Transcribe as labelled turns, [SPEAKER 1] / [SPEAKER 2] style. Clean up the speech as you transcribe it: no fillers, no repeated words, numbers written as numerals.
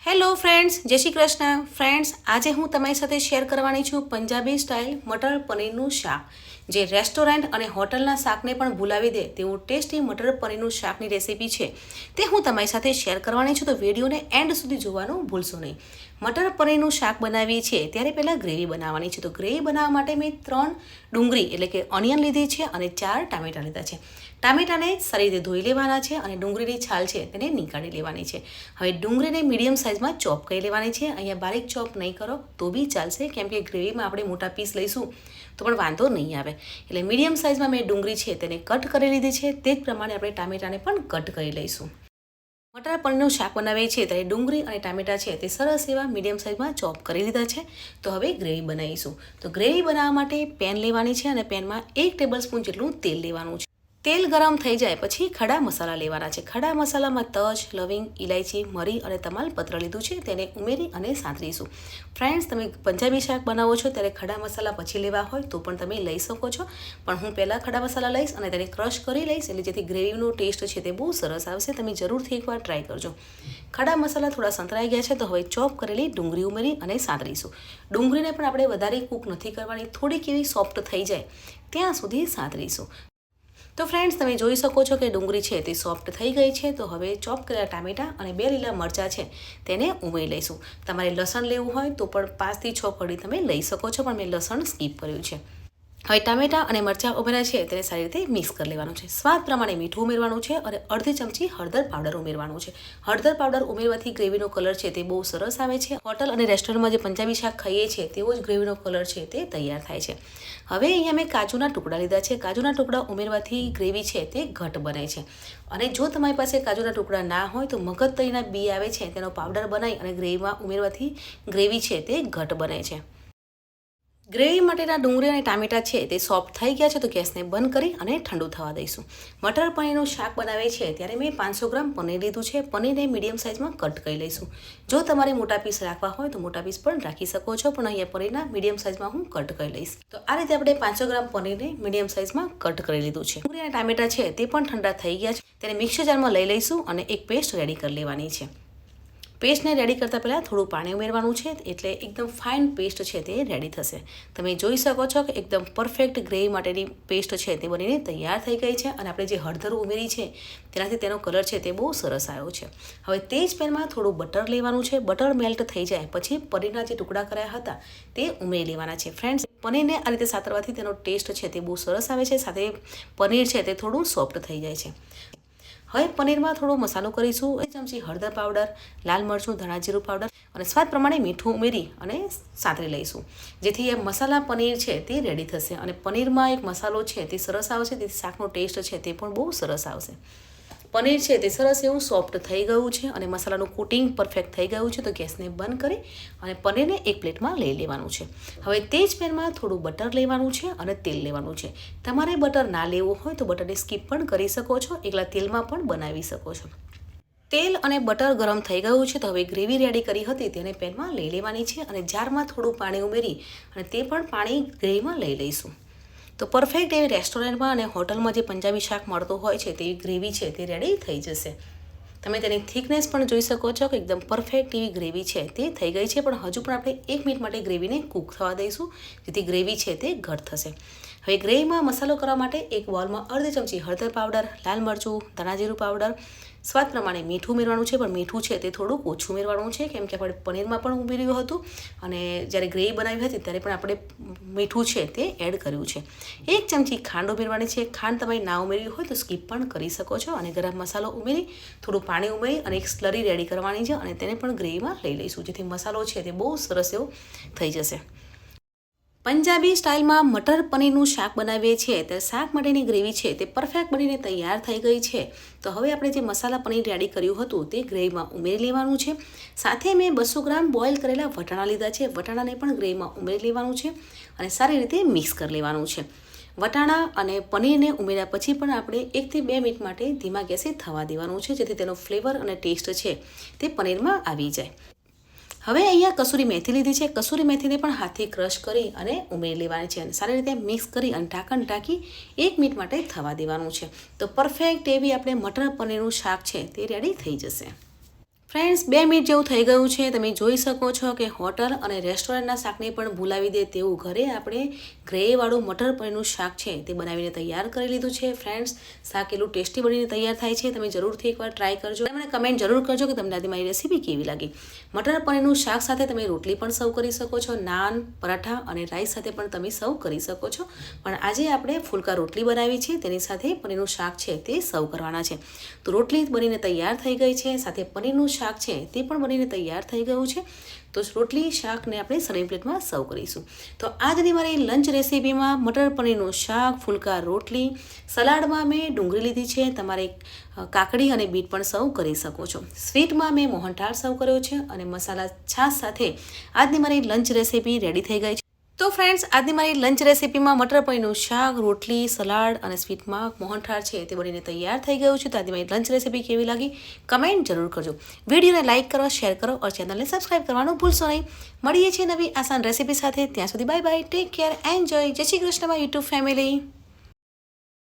[SPEAKER 1] Hello friends, જય Shri Krishna. Friends, આજે હું તમારી સાથે શેર કરવાની છું પંજાબી સ્ટાઇલ મટર પનીરનું શાક, જે રેસ્ટોરન્ટ અને હોટલના શાકને પણ ભૂલાવી દે તેવું ટેસ્ટી મટર પનીરનું શાકની રેસીપી છે. તે હું તમારી સાથે શેર કરવાની છું, તો વિડીયોને એન્ડ સુધી જોવાનું ભૂલશો નહીં. મટર પનીરનું શાક બનાવીએ છીએ ત્યારે પહેલાં ગ્રેવી બનાવવાની છે. તો ગ્રેવી બનાવવા માટે મેં 3 ડુંગળી એટલે કે ઓનિયન લીધી છે અને 4 ટામેટાં લીધા છે. ટામેટાને સારી રીતે ધોઈ લેવાના છે અને ડુંગળીની છાલ છે તેને નીકાળી લેવાની છે. હવે ડુંગળીને મીડિયમ સાઇઝમાં ચોપ કરી લેવાની છે. અહીંયા બારીક ચોપ નહીં કરો તો બી ચાલશે, કેમ કે ગ્રેવીમાં આપણે મોટા પીસ લઈશું તો પણ વાંધો નહીં આવે. એટલે મીડિયમ સાઇઝમાં મેં ડુંગળી છે તેને કટ કરી લીધી છે. તે જ પ્રમાણે આપણે ટામેટાને પણ કટ કરી લઈશું. મટર પનીરનું શાક બનાવીએ છીએ ત્યારે ડુંગળી અને ટામેટાં છે તે સરસ એવા મીડિયમ સાઇઝમાં ચોપ કરી લીધા છે. તો હવે ગ્રેવી બનાવીશું. તો ગ્રેવી બનાવવા માટે પેન લેવાની છે અને પેનમાં 1 ટેબલસ્પૂન જેટલું તેલ લેવાનું છે. તેલ ગરમ થઈ જાય પછી ખડા મસાલા લેવાના છે. ખડા મસાલામાં તજ, લવિંગ, ઇલાયચી, મરી અને તમાલપત્ર લીધું છે, તેને ઉમેરી અને સાંતળીશું. ફ્રેન્ડ્સ, તમે પંજાબી શાક બનાવો છો ત્યારે ખડા મસાલા પછી લેવા હોય તો પણ તમે લઈ શકો છો, પણ હું પહેલાં ખડા મસાલા લઈશ અને તેને ક્રશ કરી લઈશ, એટલે જેથી ગ્રેવીનો ટેસ્ટ છે તે બહુ સરસ આવશે. તમે જરૂરથી એકવાર ટ્રાય કરજો. ખડા મસાલા થોડા સંતળાઈ ગયા છે તો હવે ચોપ કરેલી ડુંગળી ઉમેરી અને સાંતળીશું. ડુંગળીને પણ આપણે વધારે કૂક નથી કરવાની, થોડીક એવી સોફ્ટ થઈ જાય ત્યાં સુધી સાંતળીશું. તો ફ્રેન્ડ્સ, તમે જોઈ શકો છો કે ડુંગળી છે તે સોફ્ટ થઈ ગઈ છે. તો હવે ચોપ કરેલા ટામેટાં અને 2 લીલા મરચાં છે તેને ઉમેરી લઈશું. તમારે લસણ લેવું હોય તો પણ 5 થી 6 કળી તમે લઈ શકો છો, પણ મેં લસણ સ્કીપ કર્યું છે. હવે ટામેટાં અને મરચાં ઉમેર્યા છે તેને સારી રીતે મિક્સ કરી લેવાનું છે. સ્વાદ પ્રમાણે મીઠું ઉમેરવાનું છે અને અડધી ચમચી હળદર પાવડર ઉમેરવાનું છે. હળદર પાવડર ઉમેરવાથી ગ્રેવીનો કલર છે તે બહુ સરસ આવે છે. હોટલ અને રેસ્ટોરન્ટમાં જે પંજાબી શાક ખાઈએ છીએ તેવો જ ગ્રેવીનો કલર છે તે તૈયાર થાય છે. હવે અહીંયા મેં કાજુના ટુકડા લીધા છે. કાજુના ટુકડા ઉમેરવાથી ગ્રેવી છે તે ઘટ બને છે. અને જો તમારી પાસે કાજુના ટુકડા ના હોય તો મગજતરીના બી આવે છે તેનો પાવડર બનાવી અને ગ્રેવીમાં ઉમેરવાથી ગ્રેવી છે તે ઘટ બને છે. ગ્રેવી માટેના ડુંગળી અને ટામેટાં છે તે સોફ્ટ થઈ ગયા છે તો ગેસને બંધ કરી અને ઠંડુ થવા દઈશું. મટર પનીરનું શાક બનાવે છે ત્યારે મેં 500 ગ્રામ પનીર લીધું છે. પનીરને મીડિયમ સાઇઝમાં કટ કરી લઈશું. જો તમારે મોટા પીસ રાખવા હોય તો મોટા પીસ પણ રાખી શકો છો, પણ અહીંયા પનીરના મીડિયમ સાઇઝમાં હું કટ કરી લઈશ. તો આ રીતે આપણે 500 ગ્રામ પનીરને મીડિયમ સાઇઝમાં કટ કરી લીધું છે. ડુંગળી અને ટામેટાં છે તે પણ ઠંડા થઈ ગયા છે. તેને મિક્સર જારમાં લઈ લઈશું અને એક પેસ્ટ રેડી કરી લેવાની છે. પેસ્ટને રેડી કરતાં પહેલાં થોડું પાણી ઉમેરવાનું છે, એટલે એકદમ ફાઇન પેસ્ટ છે તે રેડી થશે. તમે જોઈ શકો છો કે એકદમ પરફેક્ટ ગ્રેવી માટેની પેસ્ટ છે તે બનીને તૈયાર થઈ ગઈ છે. અને આપણે જે હળદર ઉમેરી છે તેનાથી તેનો કલર છે તે બહુ સરસ આવ્યો છે. હવે તે જ પેનમાં થોડું બટર લેવાનું છે. બટર મેલ્ટ થઈ જાય પછી પનીરના જે ટુકડા કર્યા હતા તે ઉમેરી લેવાના છે. ફ્રેન્ડ્સ, પનીરને આ રીતે સાતરવાથી તેનો ટેસ્ટ છે તે બહુ સરસ આવે છે. સાથે પનીર છે તે થોડું સોફ્ટ થઈ જાય છે. હવે પનીરમાં થોડો મસાલો કરીશું. 1 ચમચી હળદર પાવડર, લાલ મરચું, ધાણા જીરું પાવડર અને સ્વાદ પ્રમાણે મીઠું ઉમેરી અને સાંતળી લઈશું, જેથી એ મસાલા પનીર છે તે રેડી થશે. અને પનીરમાં એક મસાલો છે તે સરસ આવશે, તેથી શાકનો ટેસ્ટ છે તે પણ બહુ સરસ આવશે. પનીર છે તે સરસ એવું સોફ્ટ થઈ ગયું છે અને મસાલાનું કોટિંગ પરફેક્ટ થઈ ગયું છે. તો ગેસને બંધ કરી અને પનીરને એક પ્લેટમાં લઈ લેવાનું છે. હવે તે જ પેનમાં થોડું બટર લેવાનું છે અને તેલ લેવાનું છે. તમારે બટર ના લેવું હોય તો બટરને સ્કીપ પણ કરી શકો છો, એકલા તેલમાં પણ બનાવી શકો છો. તેલ અને બટર ગરમ થઈ ગયું છે. તો હવે ગ્રેવી રેડી કરી હતી તેને પેનમાં લઈ લેવાની છે અને જારમાં થોડું પાણી ઉમેરી અને તે પણ પાણી ગ્રેવીમાં લઈ લઈશું. તો પરફેક્ટ એવી રેસ્ટોરન્ટમાં અને હોટલમાં જે પંજાબી શાક મળતું હોય છે તેવી ગ્રેવી છે તે રેડી થઈ જશે. તમે તેની થિકનેસ પણ જોઈ શકો છો કે એકદમ પરફેક્ટ એવી ગ્રેવી છે તે થઈ ગઈ છે. પણ હજુ પણ આપણે 1 મિનિટ માટે ગ્રેવીને કૂક થવા દઈશું, જેથી ગ્રેવી છે તે ઘટ થશે. હવે ગ્રેવીમાં મસાલો કરવા માટે એક બોલમાં અડધી ચમચી હળદર પાવડર, લાલ મરચું, ધાણા જીરું પાવડર, સ્વાદ પ્રમાણે મીઠું ઉમેરવાનું છે. પણ મીઠું છે તે થોડુંક ઓછું ઉમેરવાનું છે, કેમ કે આપણે પનીરમાં પણ ઉમેર્યું હતું અને જ્યારે ગ્રેવી બનાવી હતી ત્યારે પણ આપણે મીઠું છે તે એડ કર્યું છે. 1 ચમચી ખાંડ ઉમેરવાની છે. ખાંડ તમે ના ઉમેર્યું હોય તો સ્કીપ પણ કરી શકો છો. અને ગરમ મસાલો ઉમેરી થોડું પાણી ઉમેરી અને એક સ્લરી રેડી કરવાની છે અને તેને પણ ગ્રેવીમાં લઈ લઈશું, જેથી મસાલો છે તે બહુ સરસ એવો થઈ જશે. પંજાબી સ્ટાઇલમાં મટર પનીરનું શાક બનાવીએ છીએ ત્યારે શાક માટેની ગ્રેવી છે તે પરફેક્ટ બનીને તૈયાર થઈ ગઈ છે. તો હવે આપણે જે મસાલા પનીર રેડી કર્યું હતું તે ગ્રેવીમાં ઉમેરી લેવાનું છે. સાથે મેં 200 ગ્રામ બોઇલ કરેલા વટાણા લીધા છે. વટાણાને પણ ગ્રેવીમાં ઉમેરી લેવાનું છે અને સારી રીતે મિક્સ કરી લેવાનું છે. વટાણા અને પનીરને ઉમેર્યા પછી પણ આપણે 1 થી 2 મિનિટ માટે ધીમા ગેસે થવા દેવાનું છે, જેથી તેનો ફ્લેવર અને ટેસ્ટ છે તે પનીરમાં આવી જાય. હવે અહીંયા કસૂરી મેથી લીધી છે. કસૂરી મેથીને પણ હાથથી ક્રશ કરી અને ઉમેરી લેવાની છે અને સારી રીતે મિક્સ કરી અને ઢાંકણ ઢાંકી 1 મિનિટ માટે થવા દેવાનું છે. તો પરફેક્ટ એવી આપણે મટર પનીરનું શાક છે તે રેડી થઈ જશે. ફ્રેન્ડ્સ 2 મિનિટ જેવું થઈ ગયું છે. તમે જોઈ શકો છો કે હોટલ અને રેસ્ટોરન્ટના શાકને પણ ભૂલાવી દે તેવું ઘરે આપણે ગ્રેવાળું મટર પનીરનું શાક છે તે બનાવીને તૈયાર કરી લીધું છે. ફ્રેન્ડ્સ શાક એટલું ટેસ્ટી બનીને તૈયાર થાય છે. તમે જરૂરથી એકવાર ટ્રાય કરજો. મને કમેન્ટ જરૂર કરજો કે તમને આજે મારી રેસીપી કેવી લાગી. મટર પનીરનું શાક સાથે તમે રોટલી પણ સર્વ કરી શકો છો. નાન, પરાઠા અને રાઈસ સાથે પણ તમે સર્વ કરી શકો છો. પણ આજે આપણે ફુલકા રોટલી બનાવી છે, તેની સાથે પનીરનું શાક છે તે સર્વ કરવાના છે. તો રોટલી બનીને તૈયાર થઈ ગઈ છે, સાથે પનીરનું શાક છે તે પણ બનીને તૈયાર થઈ ગયું છે. તો રોટલી શાકને આપણે સર્વિંગ પ્લેટમાં સર્વ કરીશું. તો આજની મારી લંચ રેસીપીમાં મટર પનીરનું શાક, ફુલકા રોટલી, સલાડમાં મેં ડુંગળી લીધી છે, તમારે કાકડી અને બીટ પણ સર્વ કરી શકો છો. સ્વીટમાં મેં મોહનથાળ સર્વ કર્યો છે અને મસાલા છાશ સાથે આજની મારી લંચ રેસીપી રેડી થઈ ગઈ છે. તો ફ્રેન્ડ્સ આજની મારી લંચ રેસીપીમાં મટર પનીરનું શાક, રોટલી, સલાડ અને સ્વીટમાં મોહનથાળ છે તે બનીને તૈયાર થઈ ગયું છે. તો આજની મારી લંચ રેસીપી કેવી લાગી કમેન્ટ જરૂર કરજો. વિડીયોને લાઇક કરો, શેર કરો અને ચેનલને સબસ્ક્રાઈબ કરવાનું ભૂલશો નહીં. મળીએ છીએ નવી આસાન રેસીપી સાથે. ત્યાં સુધી bye bye, take care, enjoy. જય Shri Krishna my YouTube family.